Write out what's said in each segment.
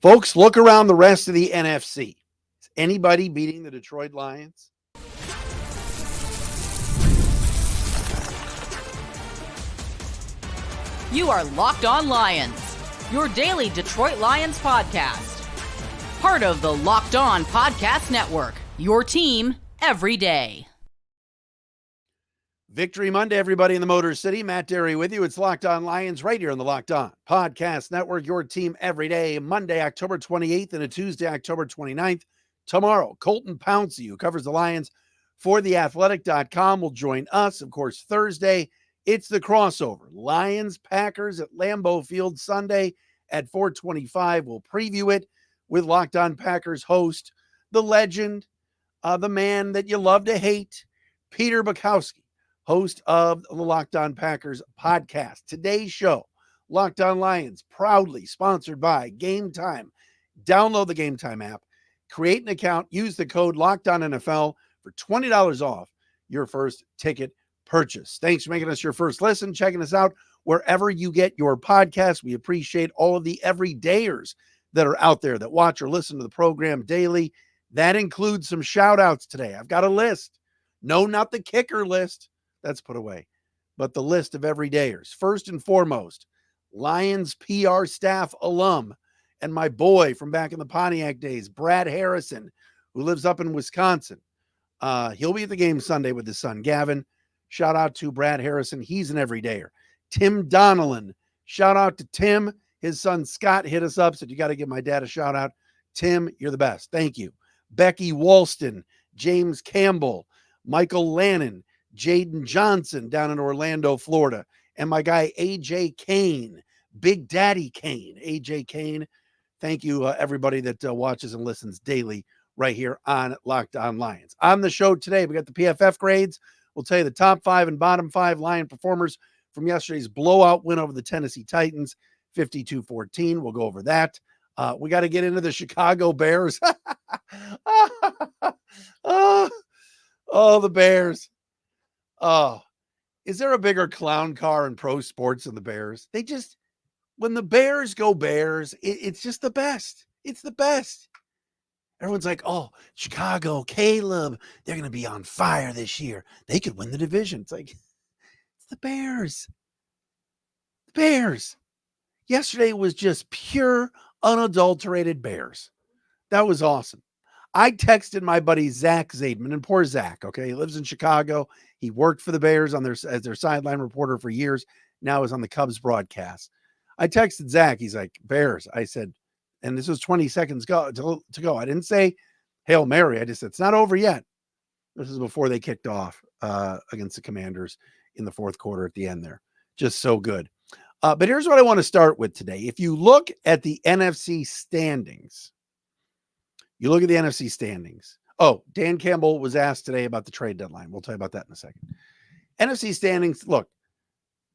Folks, look around the rest of the NFC. Is anybody beating the Detroit Lions? You are Locked On Lions, your daily Detroit Lions podcast. Part of the Locked On Podcast Network, your team every day. Victory Monday, everybody in the Motor City. Matt Derry with you. It's Locked On Lions right here on the Locked On Podcast Network, your team every day. Monday, October 28th and a Tuesday, October 29th. Tomorrow, Colton Pouncey, who covers the Lions for theathletic.com, will join us. Of course, Thursday, it's the crossover. Lions-Packers at Lambeau Field Sunday at 4:25. We'll preview it with Locked On Packers host, the legend, the man that you love to hate, Peter Bukowski, host of the Locked On Packers podcast. Today's show, Locked On Lions, proudly sponsored by Game Time. Download the Game Time app, create an account, use the code LOCKEDONNFL for $20 off your first ticket purchase. Thanks for making us your first listen, checking us out wherever you get your podcast. We appreciate all of the everydayers that are out there that watch or listen to the program daily. That includes some shout outs today. I've got a list. No, not the kicker list. That's put away. But the list of everydayers. First and foremost, Lions PR staff alum and my boy from back in the Pontiac days, Brad Harrison, who lives up in Wisconsin. He'll be at the game Sunday with his son, Gavin. Shout out to Brad Harrison. He's an everydayer. Tim Donnellan. Shout out to Tim. His son, Scott, hit us up, said, you got to give my dad a shout out. Tim, you're the best. Thank you. Becky Walston, James Campbell, Michael Lannon, Jaden Johnson down in Orlando, Florida, and my guy, AJ Kane, Big Daddy Kane, AJ Kane. Thank you, everybody that watches and listens daily right here on Locked On Lions. On the show today, we got the PFF grades. We'll tell you the top 5 and bottom 5 Lion performers from yesterday's blowout win over the Tennessee Titans, 52-14. We'll go over that. We got to get into the Chicago Bears. The Bears. Oh, is there a bigger clown car in pro sports than the Bears? When the Bears go Bears, it's just the best. It's the best. Everyone's like, oh, Chicago, Caleb, they're going to be on fire this year. They could win the division. It's like, it's the Bears. The Bears. Yesterday was just pure, unadulterated Bears. That was awesome. I texted my buddy Zach Zaidman, and poor Zach, okay? He lives in Chicago. He worked for the Bears as their sideline reporter for years. Now is on the Cubs broadcast. I texted Zach. He's like, Bears. I said, and this was 20 seconds to go. I didn't say Hail Mary. I just said, it's not over yet. This is before they kicked off against the Commanders in the fourth quarter at the end there. Just so good. But here's what I want to start with today. If you look at the NFC standings, Oh, Dan Campbell was asked today about the trade deadline. We'll tell you about that in a second. NFC standings, look,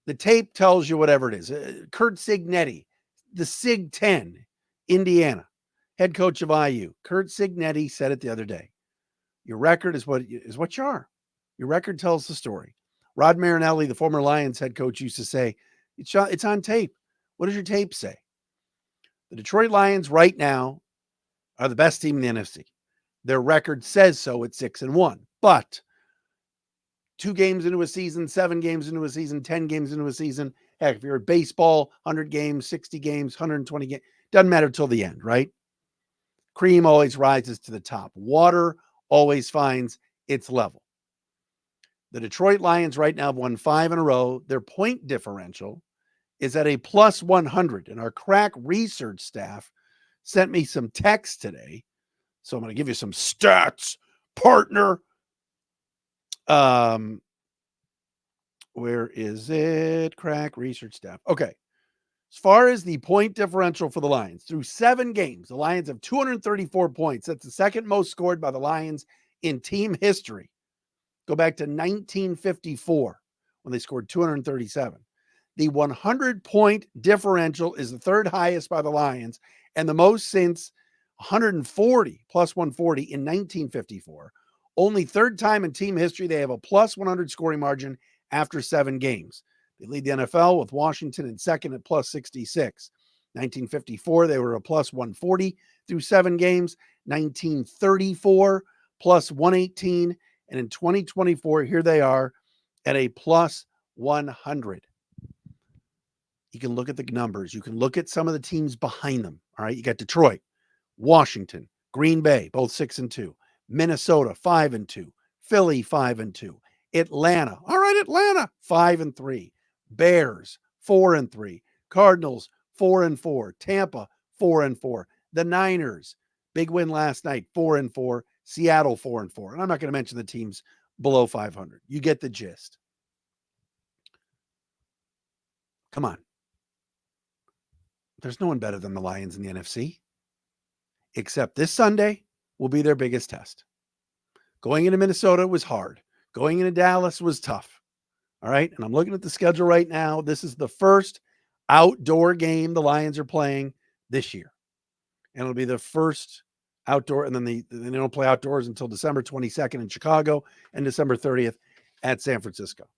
the tape tells you whatever it is. Kurt Cignetti, the Sig 10, Indiana, head coach of IU. Kurt Cignetti said it the other day. Your record is what you are. Your record tells the story. Rod Marinelli, the former Lions head coach, used to say, it's on tape. What does your tape say? The Detroit Lions right now are the best team in the NFC. Their record says so at 6-1. But 2 games into a season, 7 games into a season, 10 games into a season, heck, if you're at baseball, 100 games, 60 games, 120 games, doesn't matter till the end, right? Cream always rises to the top. Water always finds its level. The Detroit Lions right now have won 5 in a row. Their point differential is at a plus 100. And our crack research staff sent me some text today. So I'm going to give you some stats, partner. Where is it? Crack research staff. Okay. As far as the point differential for the Lions, through 7 games, the Lions have 234 points. That's the second most scored by the Lions in team history. Go back to 1954 when they scored 237. The 100-point differential is the third highest by the Lions and the most since 140, plus 140 in 1954. Only third time in team history they have a plus 100 scoring margin after 7 games. They lead the NFL with Washington in second at plus 66. 1954, they were a plus 140 through 7 games. 1934, plus 118. And in 2024, here they are at a plus 100. You can look at the numbers. You can look at some of the teams behind them. All right. You got Detroit, Washington, Green Bay, both 6-2. Minnesota, 5-2. Philly, 5-2. Atlanta. All right, Atlanta, 5-3. Bears, 4-3. Cardinals, 4-4. Tampa, 4-4. The Niners, big win last night, 4-4. Seattle, 4-4. And I'm not going to mention the teams below 500. You get the gist. Come on. There's no one better than the Lions in the NFC. Except this Sunday will be their biggest test. Going into Minnesota was hard. Going into Dallas was tough. All right. And I'm looking at the schedule right now. This is the first outdoor game the Lions are playing this year. And it'll be the first outdoor. And then they don't play outdoors until December 22nd in Chicago and December 30th at San Francisco.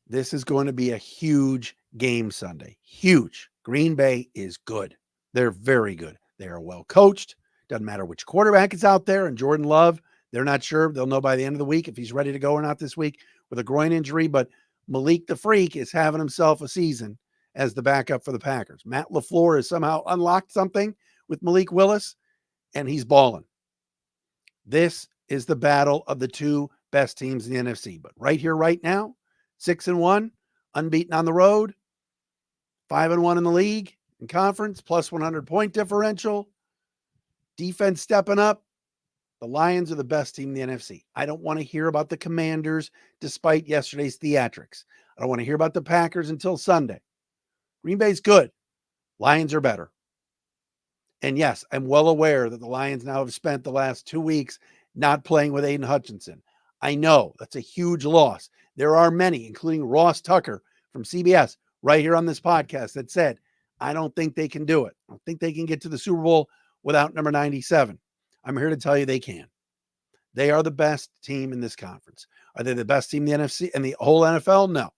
This is going to be a huge game Sunday. Huge. Green Bay is good. They're very good. They are well coached. Doesn't matter which quarterback is out there. And Jordan Love, they're not sure. They'll know by the end of the week if he's ready to go or not this week with a groin injury. But Malik the Freak is having himself a season as the backup for the Packers. Matt LaFleur has somehow unlocked something with Malik Willis, and he's balling. This is the battle of the two best teams in the NFC. But right here, right now, 6-1, unbeaten on the road, 5-1 in the league and conference, plus 100 point differential. Defense stepping up. The Lions are the best team in the NFC. I don't want to hear about the Commanders despite yesterday's theatrics. I don't want to hear about the Packers until Sunday. Green Bay's good. Lions are better. And yes, I'm well aware that the Lions now have spent the last 2 weeks not playing with Aiden Hutchinson. I know that's a huge loss. There are many, including Ross Tucker from CBS, right here on this podcast that said, I don't think they can do it. I don't think they can get to the Super Bowl without number 97. I'm here to tell you they can. They are the best team in this conference. Are they the best team in the NFC and the whole NFL? No.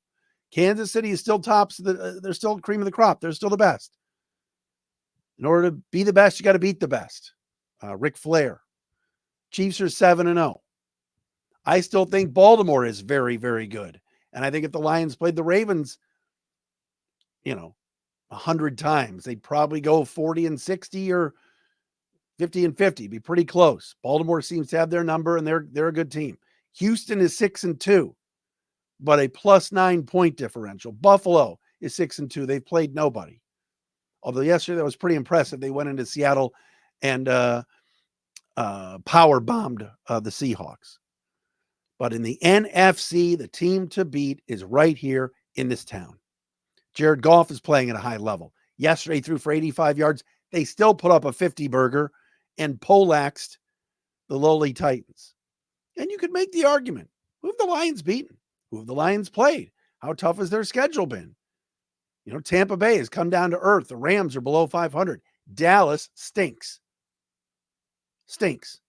Kansas City is still tops. They're still cream of the crop. They're still the best. In order to be the best, you got to beat the best. Ric Flair. Chiefs are 7-0. I still think Baltimore is very, very good. And I think if the Lions played the Ravens, 100 times, they'd probably go 40-60 or 50-50, be pretty close. Baltimore seems to have their number, and they're a good team. Houston is 6-2, but a plus 9 point differential. Buffalo is 6-2. They've played nobody. Although yesterday that was pretty impressive. They went into Seattle and power bombed the Seahawks. But in the NFC, the team to beat is right here in this town. Jared Goff is playing at a high level. Yesterday, threw for 85 yards. They still put up a 50-burger and poleaxed the lowly Titans. And you could make the argument, who have the Lions beaten? Who have the Lions played? How tough has their schedule been? Tampa Bay has come down to earth. The Rams are below 500. Dallas stinks. Stinks.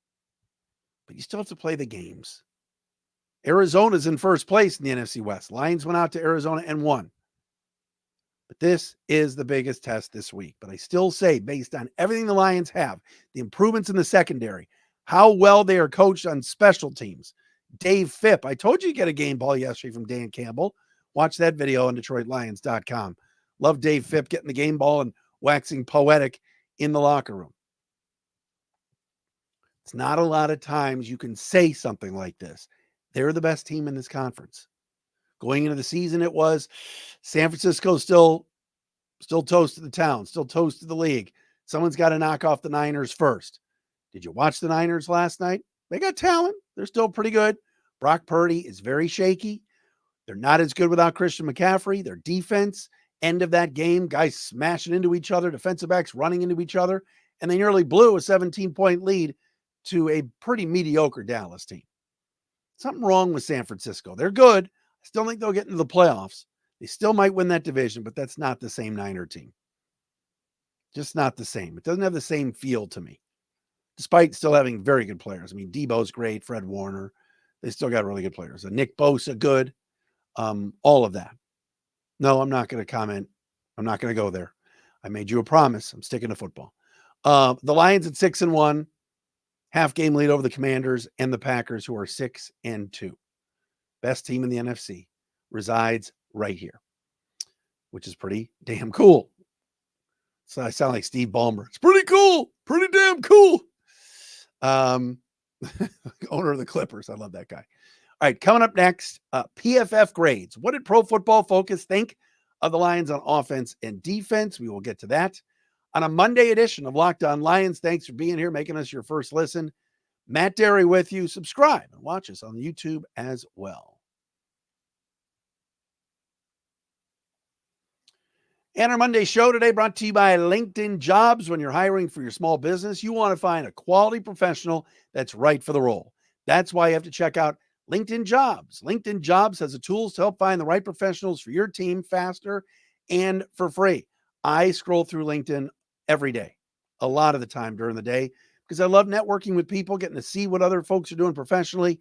But you still have to play the games. Arizona's in first place in the NFC West. Lions went out to Arizona and won. But this is the biggest test this week. But I still say, based on everything the Lions have, the improvements in the secondary, how well they are coached on special teams. Dave Phipp, I told you to get a game ball yesterday from Dan Campbell. Watch that video on DetroitLions.com. Love Dave Phipp getting the game ball and waxing poetic in the locker room. It's not a lot of times you can say something like this. They're the best team in this conference. Going into the season, it was San Francisco still toast to the town, still toast to the league. Someone's got to knock off the Niners first. Did you watch the Niners last night? They got talent. They're still pretty good. Brock Purdy is very shaky. They're not as good without Christian McCaffrey. Their defense, end of that game, guys smashing into each other, defensive backs running into each other, and they nearly blew a 17-point lead to a pretty mediocre Dallas team. Something wrong with San Francisco. They're good. I still think they'll get into the playoffs. They still might win that division, but that's not the same Niner team. Just not the same. It doesn't have the same feel to me, despite still having very good players. I mean, Debo's great, Fred Warner. They still got really good players. Nick Bosa, good. All of that. No, I'm not going to comment I'm not going to go there. I made you a promise. I'm sticking to football. The Lions at 6-1, half game lead over the Commanders and the Packers, who are 6-2. Best team in the NFC resides right here, which is pretty damn cool. So I sound like Steve Ballmer. It's pretty cool. Pretty damn cool. Owner of the Clippers. I love that guy. All right, coming up next, PFF grades. What did Pro Football Focus think of the Lions on offense and defense? We will get to that on a Monday edition of Locked On Lions. Thanks for being here, making us your first listen. Matt Derry with you. Subscribe and watch us on YouTube as well. And our Monday show today brought to you by LinkedIn Jobs. When you're hiring for your small business, you want to find a quality professional that's right for the role. That's why you have to check out LinkedIn Jobs. LinkedIn Jobs has the tools to help find the right professionals for your team faster and for free. I scroll through LinkedIn every day, a lot of the time during the day, because I love networking with people, getting to see what other folks are doing professionally,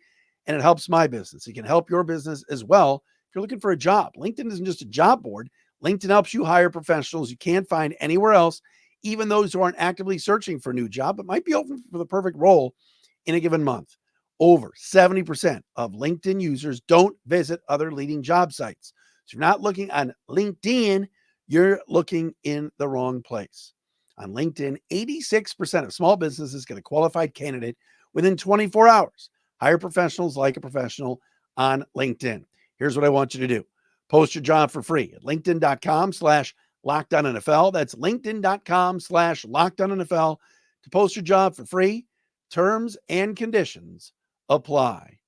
and it helps my business. It can help your business as well if you're looking for a job. LinkedIn isn't just a job board. LinkedIn helps you hire professionals you can't find anywhere else, even those who aren't actively searching for a new job, but might be open for the perfect role in a given month. Over 70% of LinkedIn users don't visit other leading job sites. So if you're not looking on LinkedIn, you're looking in the wrong place. On LinkedIn, 86% of small businesses get a qualified candidate within 24 hours. Hire professionals like a professional on LinkedIn. Here's what I want you to do. Post your job for free at linkedin.com/LockedOnNFL. That's linkedin.com/LockedOnNFL to post your job for free. Terms and conditions apply.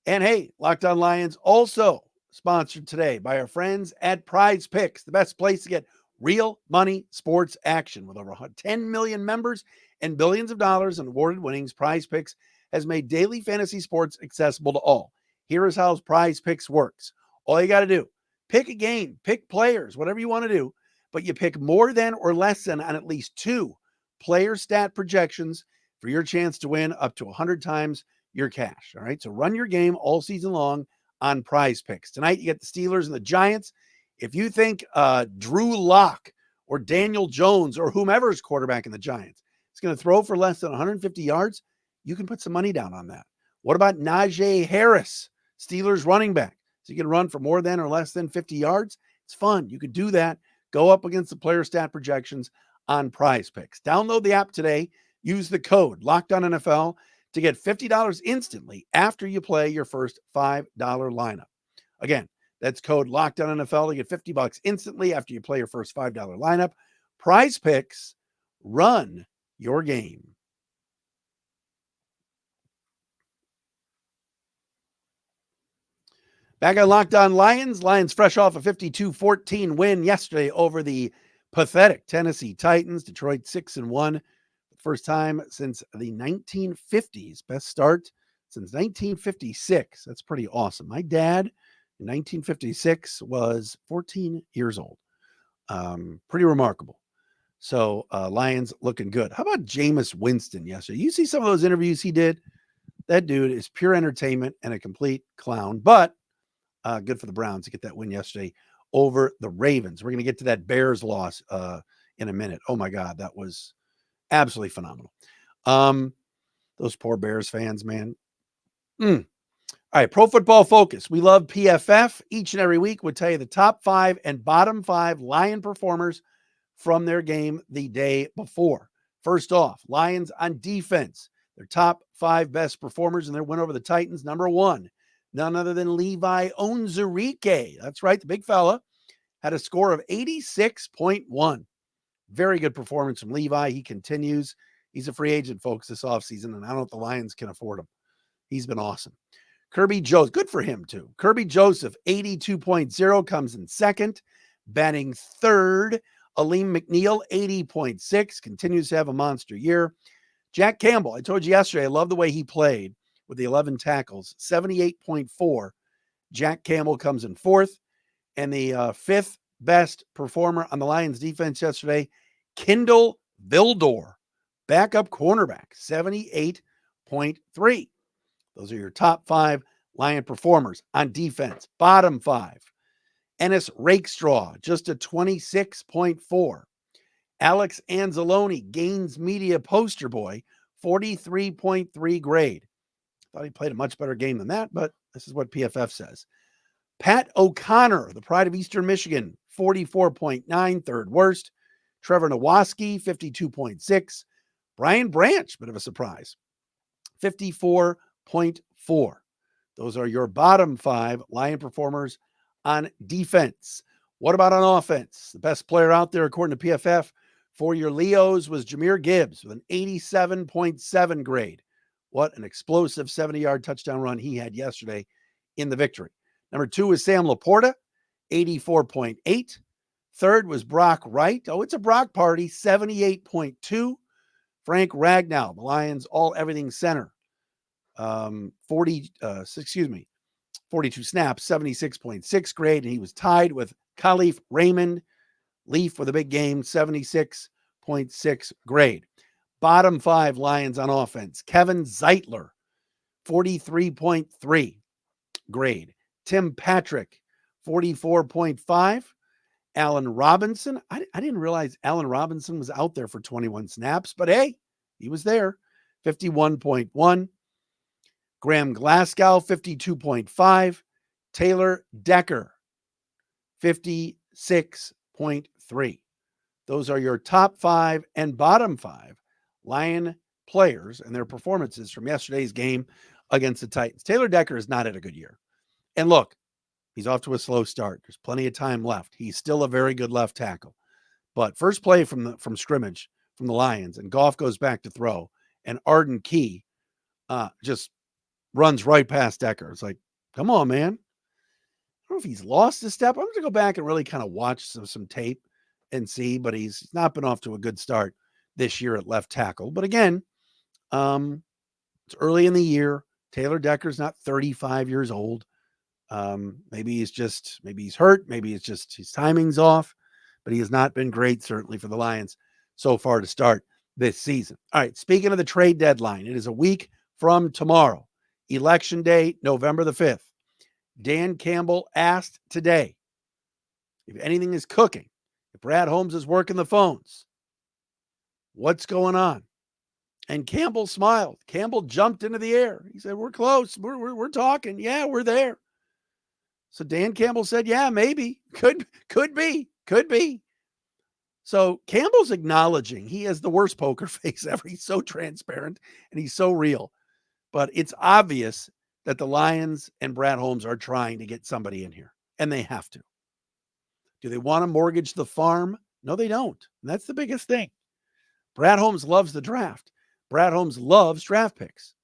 And hey, Locked On Lions also sponsored today by our friends at Prize Picks, the best place to get real money sports action. With over 10 million members and billions of dollars in awarded winnings, Prize Picks has made daily fantasy sports accessible to all. Here is how Prize Picks works. All you got to do, pick a game, pick players, whatever you want to do, but you pick more than or less than on at least 2 player stat projections for your chance to win up to 100 times your cash. All right, so run your game all season long on Prize Picks. Tonight, you get the Steelers and the Giants. If you think Drew Lock or Daniel Jones or whomever is quarterback in the Giants is going to throw for less than 150 yards, you can put some money down on that. What about Najee Harris, Steelers running back? So you can run for more than or less than 50 yards. It's fun. You could do that. Go up against the player stat projections on Prize Picks. Download the app today. Use the code LOCKEDONNFL to get $50 instantly after you play your first $5 lineup. Again, that's code LOCKEDONNFL to get $50 instantly after you play your first $5 lineup. Prize Picks, run your game. Back on Locked On Lions. Lions fresh off a 52-14 win yesterday over the pathetic Tennessee Titans. Detroit 6-1. First time since the 1950s. Best start since 1956. That's pretty awesome. My dad in 1956 was 14 years old. Pretty remarkable. So Lions looking good. How about Jameis Winston yesterday? You see some of those interviews he did? That dude is pure entertainment and a complete clown. But good for the Browns to get that win yesterday over the Ravens. We're going to get to that Bears loss in a minute. Oh, my God. That was absolutely phenomenal. Those poor Bears fans, man. All right, Pro Football Focus. We love PFF. Each and every week would tell you the top 5 and bottom 5 Lion performers from their game the day before. First off, Lions on defense. Their top 5 best performers in their win over the Titans. Number 1, none other than Levi Onwuzurike. That's right, the big fella had a score of 86.1. Very good performance from Levi. He continues. He's a free agent, folks, this offseason, and I don't know if the Lions can afford him. He's been awesome. Kirby Joseph, good for him, too. Kirby Joseph, 82.0, comes in second. Batting third, Aleem McNeil, 80.6, continues to have a monster year. Jack Campbell, I told you yesterday, I love the way he played with the 11 tackles, 78.4. Jack Campbell comes in fourth. And the fifth best performer on the Lions defense yesterday, Kindle Vildor, backup cornerback, 78.3. Those are your top 5 Lion performers on defense. Bottom 5. Ennis Rakestraw, just a 26.4. Alex Anzalone, Gaines Media poster boy, 43.3 grade. Thought he played a much better game than that, but this is what PFF says. Pat O'Connor, the pride of Eastern Michigan, 44.9, third worst. Trevor Nowaski, 52.6. Brian Branch, bit of a surprise, 54.4. Those are your bottom 5 Lion performers on defense. What about on offense? The best player out there, according to PFF, for your Leos was Jahmyr Gibbs with an 87.7 grade. What an explosive 70-yard touchdown run he had yesterday in the victory. Number 2 is Sam Laporta, 84.8. Third was Brock Wright. Oh, it's a Brock party, 78.2. Frank Ragnow, the Lions all-everything center, 42 snaps, 76.6 grade, and he was tied with Khalif Raymond. Leaf with a big game, 76.6 grade. Bottom 5 Lions on offense. Kevin Zeitler, 43.3 grade. Tim Patrick, 44.5. Allen Robinson. I didn't realize Allen Robinson was out there for 21 snaps, but hey, he was there, 51.1. Graham Glasgow, 52.5. Taylor Decker, 56.3. Those are your top 5 and bottom 5 Lion players and their performances from yesterday's game against the Titans. Taylor Decker has not had a good year. And look, he's off to a slow start. There's plenty of time left. He's still a very good left tackle. But first play from scrimmage from the Lions, and Goff goes back to throw, and Arden Key just runs right past Decker. It's like, come on, man. I don't know if he's lost a step. I'm going to go back and really kind of watch some tape and see, but he's not been off to a good start this year at left tackle. But again, it's early in the year. Taylor Decker's not 35 years old. Maybe he's hurt. Maybe it's just his timing's off, but he has not been great, certainly for the Lions so far to start this season. All right. Speaking of the trade deadline, it is a week from tomorrow, Election Day, November the 5th. Dan Campbell asked today if anything is cooking, if Brad Holmes is working the phones, what's going on? And Campbell smiled. Campbell jumped into the air. He said, we're close. We're talking. Yeah, we're there. So Dan Campbell said, yeah, maybe. Could be. So Campbell's acknowledging he has the worst poker face ever. He's so transparent and he's so real. But it's obvious that the Lions and Brad Holmes are trying to get somebody in here, and they have to. Do they want to mortgage the farm? No, they don't. And that's the biggest thing. Brad Holmes loves the draft. Brad Holmes loves draft picks.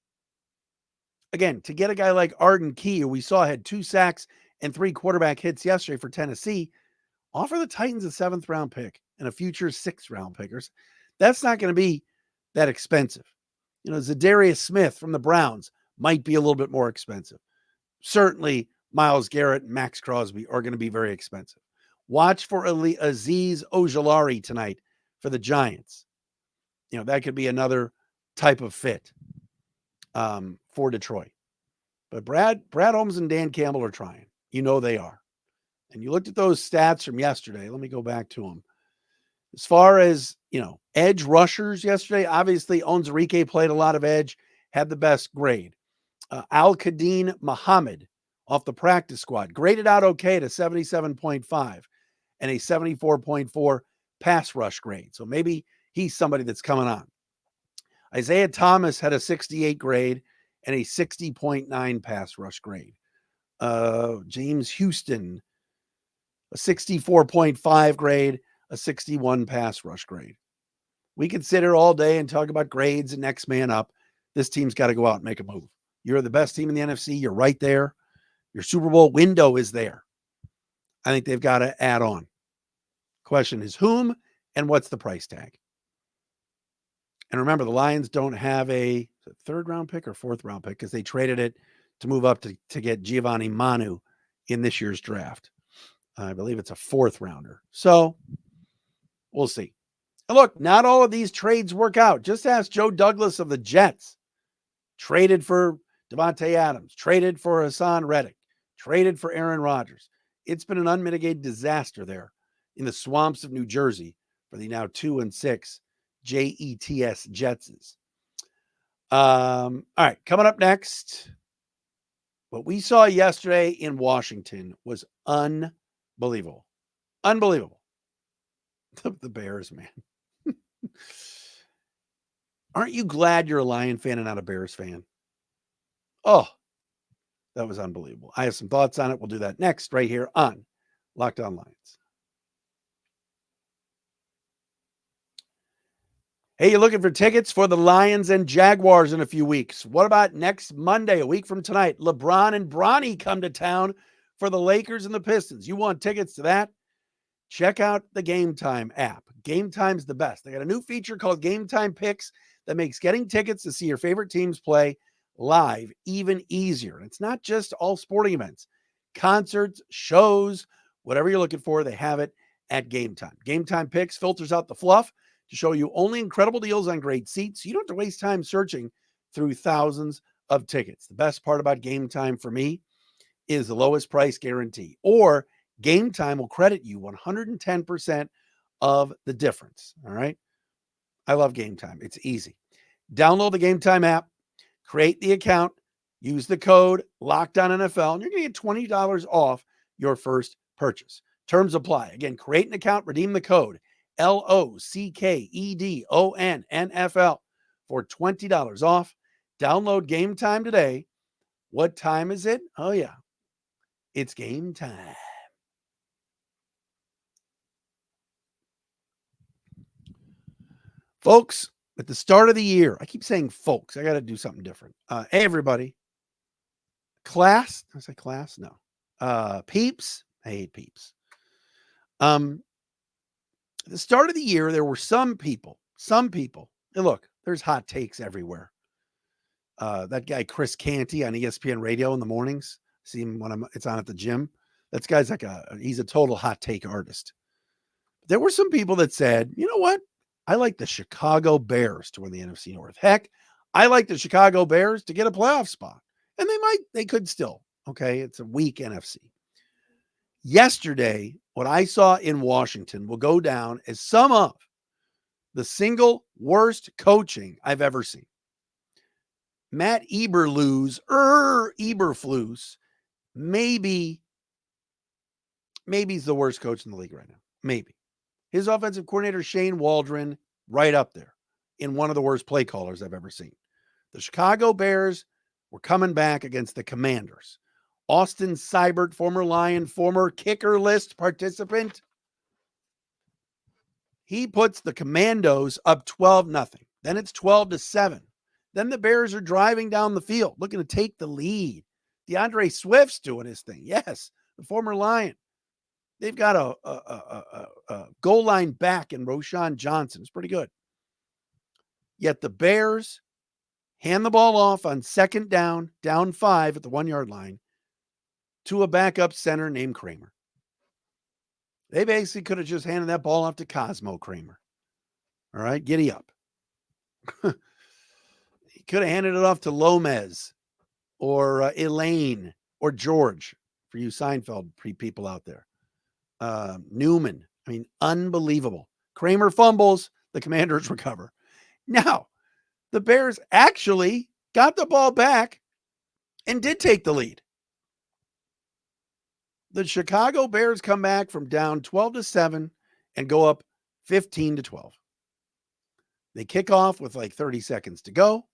Again, to get a guy like Arden Key, who we saw had 2 sacks and 3 quarterback hits yesterday for Tennessee, offer the Titans a 7th round pick and a future 6th round pickers. That's not going to be that expensive. You know, Zadarius Smith from the Browns might be a little bit more expensive. Certainly, Myles Garrett and Max Crosby are going to be very expensive. Watch for Azeez Ojulari tonight for the Giants. You know, that could be another type of fit for Detroit. But Brad Holmes and Dan Campbell are trying. You know they are. And you looked at those stats from yesterday. Let me go back to them. As far as, you know, edge rushers yesterday, obviously Onwuzurike played a lot of edge, had the best grade. Al-Qadin Muhammad off the practice squad, graded out okay to 77.5 and a 74.4 pass rush grade. So maybe he's somebody that's coming on. Isaiah Thomas had a 68 grade and a 60.9 pass rush grade. James Houston, a 64.5 grade, a 61 pass rush grade. We could sit here all day and talk about grades and next man up. This team's got to go out and make a move. You're the best team in the NFC. You're right there. Your Super Bowl window is there. I think they've got to add on. Question is whom and what's the price tag? And remember, the Lions don't have a 3rd round pick or 4th round pick because they traded it to move up to get Giovanni Manu in this year's draft. I believe it's a 4th rounder. So we'll see. And look, not all of these trades work out. Just ask Joe Douglas of the Jets. Traded for Devontae Adams, traded for Hassan Reddick, traded for Aaron Rodgers. It's been an unmitigated disaster there in the swamps of New Jersey for the now 2-6 Jets Jetses. All right, coming up next, what we saw yesterday in Washington was unbelievable. Unbelievable. The Bears, man. Aren't you glad you're a Lion fan and not a Bears fan? Oh, that was unbelievable. I have some thoughts on it. We'll do that next right here on Locked On Lions. Hey, you looking for tickets for the Lions and Jaguars in a few weeks? What about next Monday, a week from tonight? LeBron and Bronny come to town for the Lakers and the Pistons. You want tickets to that? Check out the Game Time app. Game Time's the best. They got a new feature called Game Time Picks that makes getting tickets to see your favorite teams play live even easier. And it's not just all sporting events, concerts, shows, whatever you're looking for, they have it at Game Time. Game Time Picks filters out the fluff to show you only incredible deals on great seats. You don't have to waste time searching through thousands of tickets. The best part about Game Time for me is the lowest price guarantee, or Game Time will credit you 110% of the difference. All right. I love Game Time. It's easy. Download the Game Time app, create the account, use the code LOCKEDONNFL, and you're going to get $20 off your first purchase. Terms apply. Again, create an account, redeem the code LOCKEDONNFL for $20 off. Download Game Time today. What time is it? Oh, yeah. It's game time. Folks, at the start of the year, I keep saying folks. I got to do something different. Hey, everybody. Class. Did I say class? No. Peeps. I hate peeps. At the start of the year, there were some people, and look, there's hot takes everywhere. That guy, Chris Canty on ESPN radio in the mornings, see him when it's on at the gym. That guy's he's a total hot take artist. There were some people that said, you know what? I like the Chicago Bears to win the NFC North. Heck, I like the Chicago Bears to get a playoff spot. And they could still. Okay. It's a weak NFC. Yesterday, what I saw in Washington will go down as some of the single worst coaching I've ever seen. Matt Eberflus, maybe he's the worst coach in the league right now. Maybe. His offensive coordinator, Shane Waldron, right up there in one of the worst play callers I've ever seen. The Chicago Bears were coming back against the Commanders. Austin Seibert, former Lion, former kicker list participant. He puts the Commandos up 12-0. Then it's 12-7. Then the Bears are driving down the field, looking to take the lead. DeAndre Swift's doing his thing. Yes, the former Lion. They've got a goal line back in Roshan Johnson. It's pretty good. Yet the Bears hand the ball off on second down 5 at the 1-yard line to a backup center named Kramer. They basically could have just handed that ball off to Cosmo Kramer. All right, giddy up. He could have handed it off to Lomez or Elaine or George, for you Seinfeld people out there. Newman. I mean, unbelievable. Kramer fumbles, the Commanders recover. Now, the Bears actually got the ball back and did take the lead. The Chicago Bears come back from down 12-7 and go up 15-12. They kick off with like 30 seconds to go.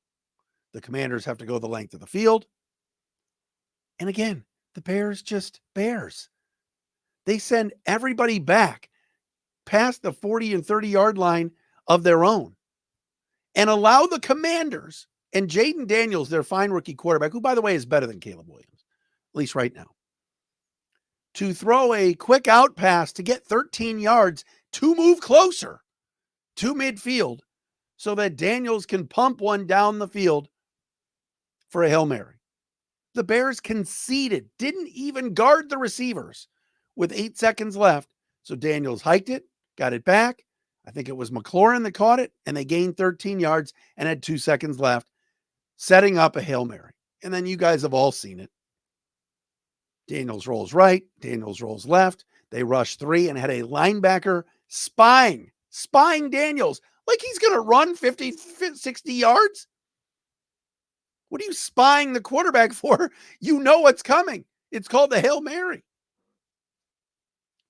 The Commanders have to go the length of the field. And again, the Bears just Bears. They send everybody back past the 40 and 30-yard line of their own and allow the Commanders and Jaden Daniels, their fine rookie quarterback, who, by the way, is better than Caleb Williams, at least right now, to throw a quick out pass to get 13 yards to move closer to midfield so that Daniels can pump one down the field for a Hail Mary. The Bears conceded, didn't even guard the receivers with 8 seconds left. So Daniels hiked it, got it back. I think it was McLaurin that caught it, and they gained 13 yards and had 2 seconds left, setting up a Hail Mary. And then you guys have all seen it. Daniels rolls right. Daniels rolls left. They rush 3 and had a linebacker spying Daniels like he's going to run 50, 60 yards. What are you spying the quarterback for? You know what's coming. It's called the Hail Mary.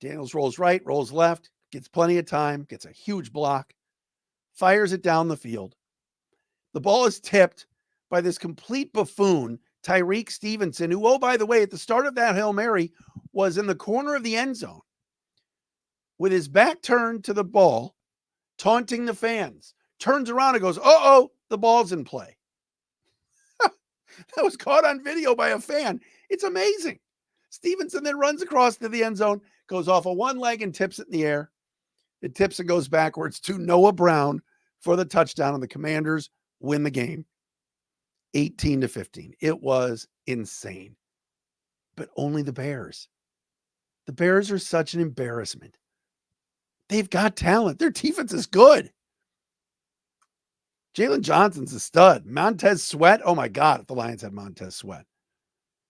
Daniels rolls right, rolls left, gets plenty of time, gets a huge block, fires it down the field. The ball is tipped by this complete buffoon, Tyreek Stevenson, who, oh, by the way, at the start of that Hail Mary was in the corner of the end zone with his back turned to the ball, taunting the fans. Turns around and goes, uh-oh, the ball's in play. That was caught on video by a fan. It's amazing. Stevenson then runs across to the end zone, goes off of one leg and tips it in the air. It tips and goes backwards to Noah Brown for the touchdown, and the Commanders win the game 18-15. It was insane. But only the Bears. The Bears are such an embarrassment. They've got talent. Their defense is good. Jalen Johnson's a stud. Montez Sweat. Oh my God, if the Lions had Montez Sweat.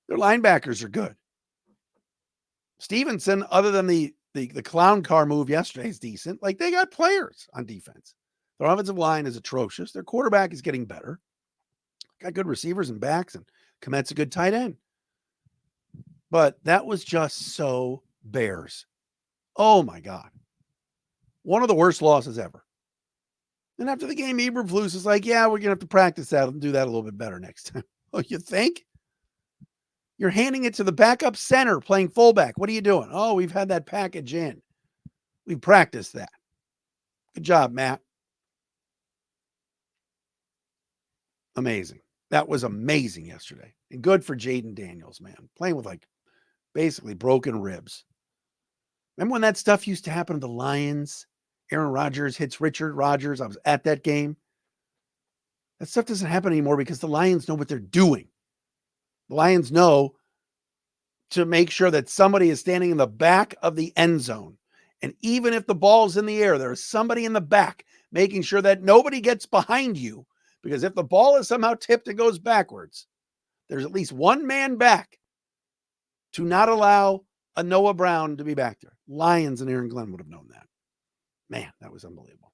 Their linebackers are good. Stevenson, other than the clown car move yesterday, is decent. Like, they got players on defense. Their offensive line is atrocious. Their quarterback is getting better. Got good receivers and backs, and Komet's a good tight end. But that was just so Bears. Oh my God. One of the worst losses ever. And after the game, Eberflus is like, yeah, we're going to have to practice that and do that a little bit better next time. Oh, you think? You're handing it to the backup center playing fullback. What are you doing? Oh, we've had that package in. We practiced that. Good job, Matt. Amazing. That was amazing yesterday. And good for Jaden Daniels, man. Playing with like basically broken ribs. Remember when that stuff used to happen to the Lions? Aaron Rodgers hits Richard Rodgers. I was at that game. That stuff doesn't happen anymore because the Lions know what they're doing. The Lions know to make sure that somebody is standing in the back of the end zone. And even if the ball's in the air, there is somebody in the back making sure that nobody gets behind you. Because if the ball is somehow tipped and goes backwards, there's at least one man back to not allow a Noah Brown to be back there. Lions and Aaron Glenn would have known that. Man, that was unbelievable.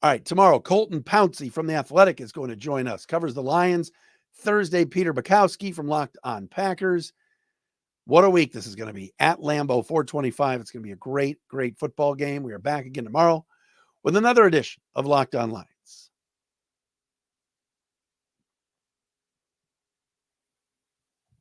All right, tomorrow, Colton Pouncey from The Athletic is going to join us. Covers the Lions. Thursday, Peter Bukowski from Locked On Packers. What a week this is going to be at Lambeau, 425. It's going to be a great, great football game. We are back again tomorrow with another edition of Locked On Lions.